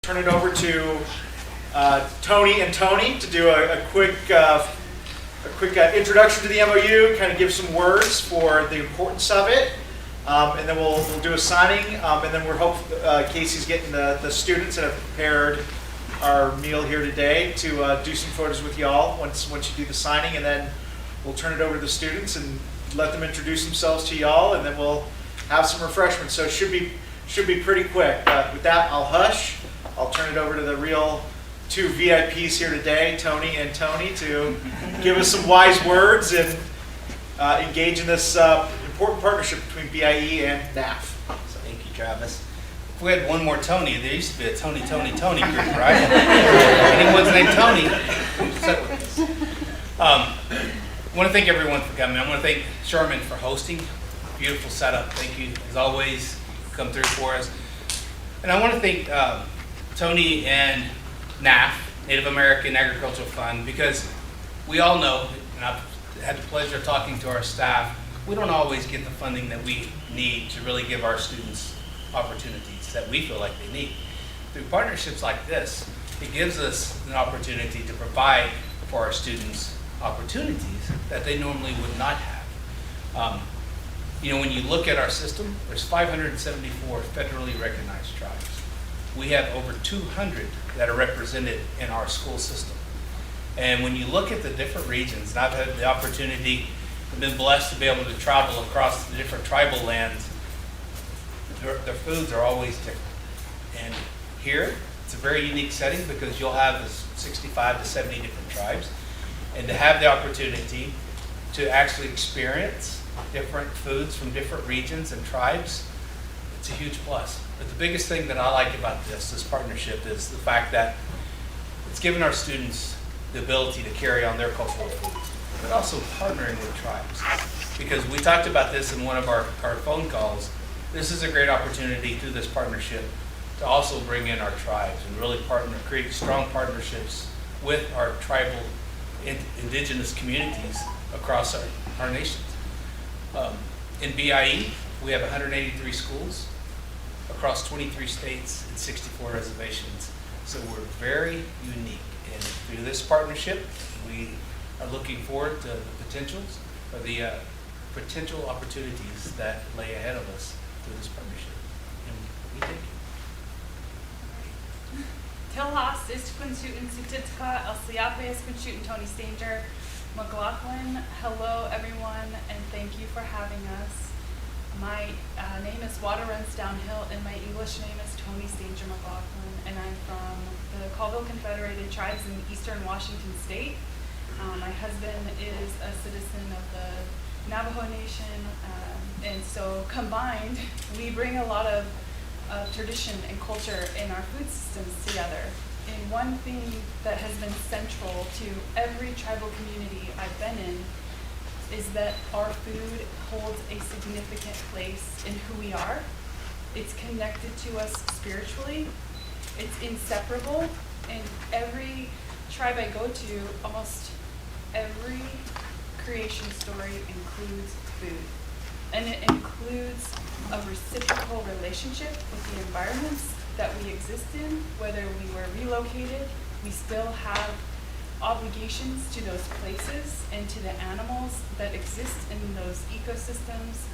Turn it over to Tony and Toni to do a quick introduction to the MOU, kind of give some words for the importance of it, and then we'll do a signing, and then we're hoping Casey's getting the students that have prepared our meal here today to do some photos with y'all once you do the signing, and then we'll turn it over to the students and let them introduce themselves to y'all, and then we'll have some refreshments. So it should be pretty quick. With that, I'll hush. I'll turn it over to the real two VIPs here today, Toni and Toni, to give us some wise words and engage in this important partnership between BIE and NAAF. So thank you, Travis. If we had one more Toni, there used to be a Toni group, right? Anyone's named Toni, sit with us. I want to thank everyone for coming. I want to thank Sherman for hosting. Beautiful setup. Thank you, as always, come through for us. And I want to thank Toni and NAAF, Native American Agricultural Fund, because we all know, and I've had the pleasure of talking to our staff, we don't always get the funding that we need to really give our students opportunities that we feel like they need. Through partnerships like this, it gives us an opportunity to provide for our students opportunities that they normally would not have. When you look at our system, there's 574 federally recognized tribes. We have over 200 that are represented in our school system. And when you look at the different regions, and I've had the opportunity, I've been blessed to be able to travel across the different tribal lands, their foods are always different. And here, it's a very unique setting because you'll have 65 to 70 different tribes. And to have the opportunity to actually experience different foods from different regions and tribes, it's a huge plus. But the biggest thing that I like about this partnership is the fact that it's given our students the ability to carry on their cultural foods, but also partnering with tribes. Because we talked about this in one of our phone calls. This is a great opportunity through this partnership to also bring in our tribes and really create strong partnerships with our tribal indigenous communities across our nations. In BIE, we have 183 schools across 23 states and 64 reservations. So we're very unique. And through this partnership, we are looking forward to the potentials or the potential opportunities that lay ahead of us through this partnership. And we thank you. Tilhas is Quinshootin Sutitka, El Siape is Quinshootin Toni Stanger-McLaughlin. Hello everyone, and thank you for having us. My name is Water Runs Downhill, and my English name is Toni Stanger-McLaughlin, and I'm from the Colville Confederated Tribes in eastern Washington State. My husband is a citizen of the Navajo Nation, and so combined, we bring a lot of tradition and culture in our food systems together. And one thing that has been central to every tribal community I've been in is that our food holds a significant place in who we are. It's connected to us spiritually. It's inseparable. And every tribe I go to, almost every creation story includes food. And it includes a reciprocal relationship with the environments that we exist in. Whether we were relocated, we still have obligations to those places and to the animals that exist in those ecosystems.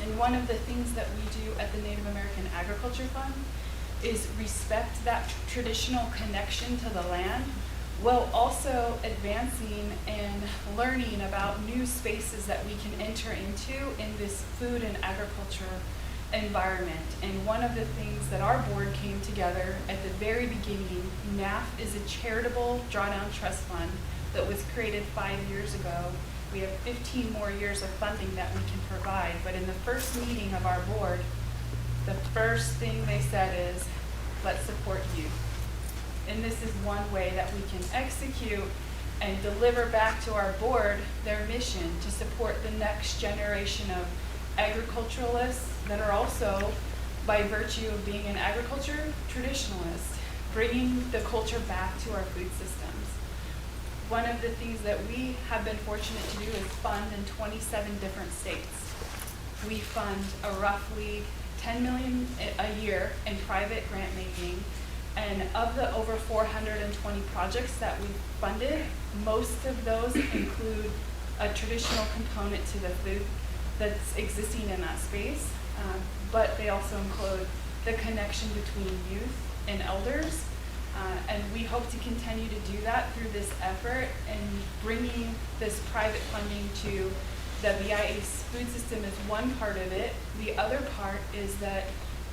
And one of the things that we do at the Native American Agriculture Fund is respect that traditional connection to the land, while also advancing and learning about new spaces that we can enter into in this food and agriculture environment. And one of the things that our board came together at the very beginning, NAAF is a charitable drawdown trust fund that was created 5 years ago. We have 15 more years of funding that we can provide, but in the first meeting of our board, the first thing they said is, let's support youth. And this is one way that we can execute and deliver back to our board their mission to support the next generation of agriculturalists that are also, by virtue of being an agriculture traditionalist, bringing the culture back to our food systems. One of the things that we have been fortunate to do is fund in 27 different states. We fund a roughly $10 million a year in private grant making And of the over 420 projects that we've funded, most of those include a traditional component to the food that's existing in that space, but they also include the connection between youth and elders. And we hope to continue to do that through this effort and bringing this private funding to the BIE's food system is one part of it. The other part is that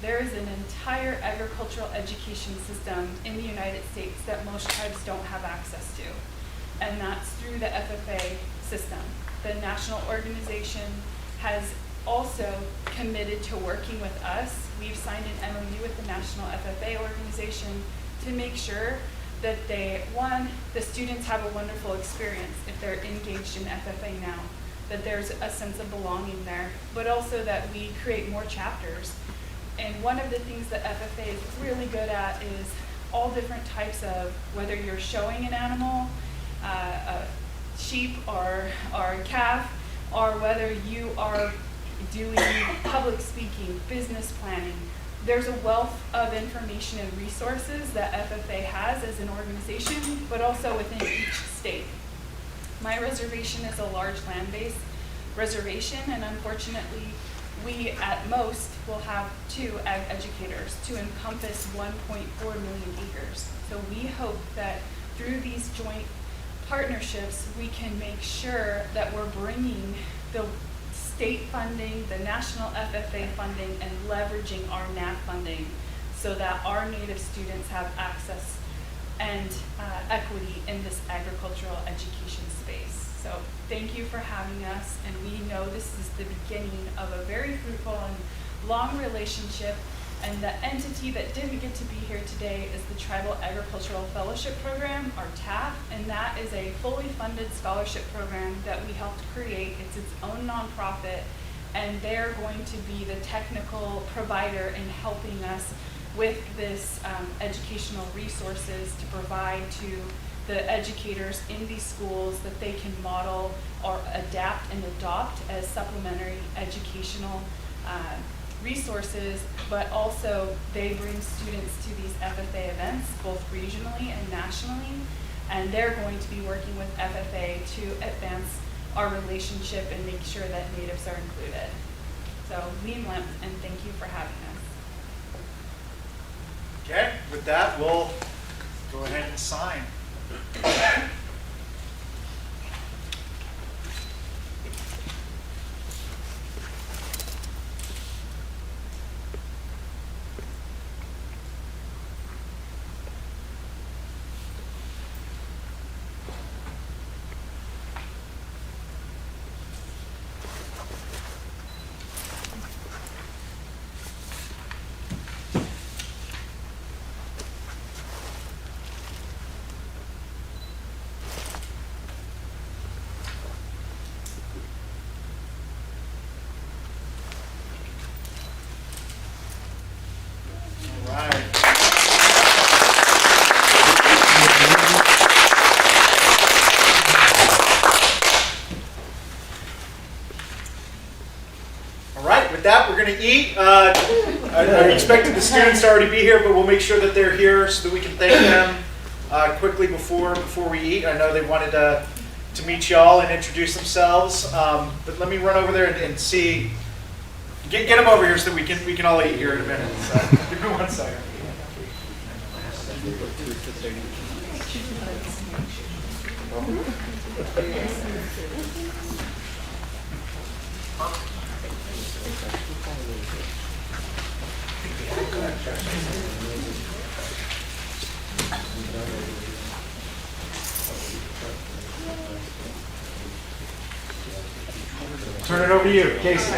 there is an entire agricultural education system in the United States that most tribes don't have access to, and that's through the FFA system. The national organization has also committed to working with us. We've signed an MOU with the National FFA organization to make sure that the students have a wonderful experience if they're engaged in FFA now, that there's a sense of belonging there, but also that we create more chapters. And one of the things that FFA is really good at is all different types of, whether you're showing an animal, a sheep or a calf, or whether you are doing public speaking, business planning. There's a wealth of information and resources that FFA has as an organization, but also within each state. My reservation is a large land-based reservation, and unfortunately, we at most will have 2 ag educators to encompass 1.4 million acres. So we hope that through these joint partnerships, we can make sure that we're bringing the state funding, the national FFA funding, and leveraging our NAAF funding so that our Native students have access and equity in this agricultural education space. So thank you for having us, and we know this is the beginning of a very fruitful and long relationship. And the entity that didn't get to be here today is the Tribal Agricultural Fellowship Program, or TAF, and that is a fully funded scholarship program that we helped create. It's its own nonprofit, and they're going to be the technical provider in helping us with this educational resources to provide to the educators in these schools that they can model or adapt and adopt as supplementary educational resources, but also they bring students to these FFA events, both regionally and nationally, and they're going to be working with FFA to advance our relationship and make sure that Natives are included. So, Lean Limp, and thank you for having us. Okay, with that, we'll go ahead and sign. That we're going to eat. I expected the students to already be here, but we'll make sure that they're here so that we can thank them quickly before we eat. I know they wanted to meet y'all and introduce themselves, but let me run over there and see. Get them over here so that we can all eat here in a minute. So give me 1 second. Turn it over to you, Casey.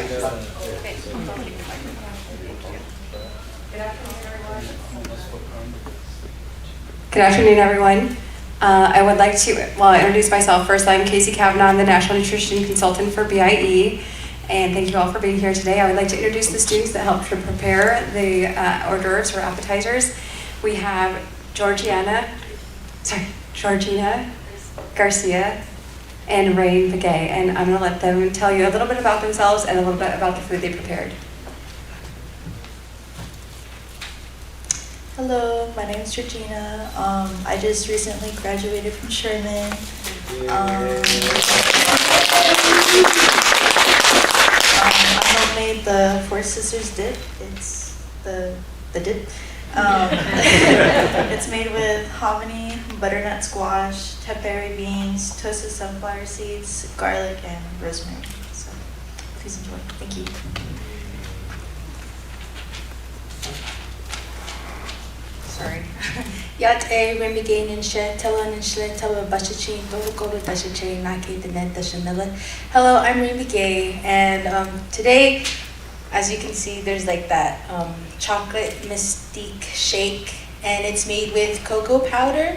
Good afternoon, everyone. I would like to, introduce myself first. I'm Casey Kavanaugh. I'm the National Nutrition Consultant for BIE, and thank you all for being here today. I would like to introduce the students that helped to prepare the hors d'oeuvres or appetizers. We have Georgina Garcia, and Rain Begay, and I'm going to let them tell you a little bit about themselves and a little bit about the food they prepared. Hello, my name is Georgina. I just recently graduated from Sherman. I homemade the Four Sisters dip. It's the dip. It's made with hominy, butternut squash, tepary beans, toasted sunflower seeds, garlic, and rosemary. So please enjoy. Thank you. Sorry. Yat a remigain and shed, telon and shed, tell a bashachin, go to bashachin, naki the net, the shanilla. Hello, I'm Remy Gay, and today, as you can see, there's like that chocolate mystique shake, and it's made with cocoa powder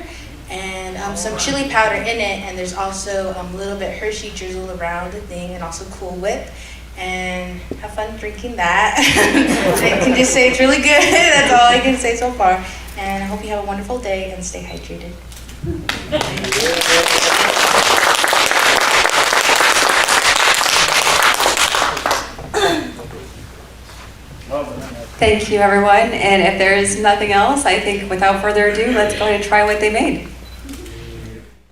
and some chili powder in it, and there's also a little bit Hershey drizzle around the thing, and also Cool Whip. And have fun drinking that. I can just say it's really good. That's all I can say so far. And I hope you have a wonderful day and stay hydrated. Thank you, everyone. And if there is nothing else, I think without further ado, let's go ahead and try what they made.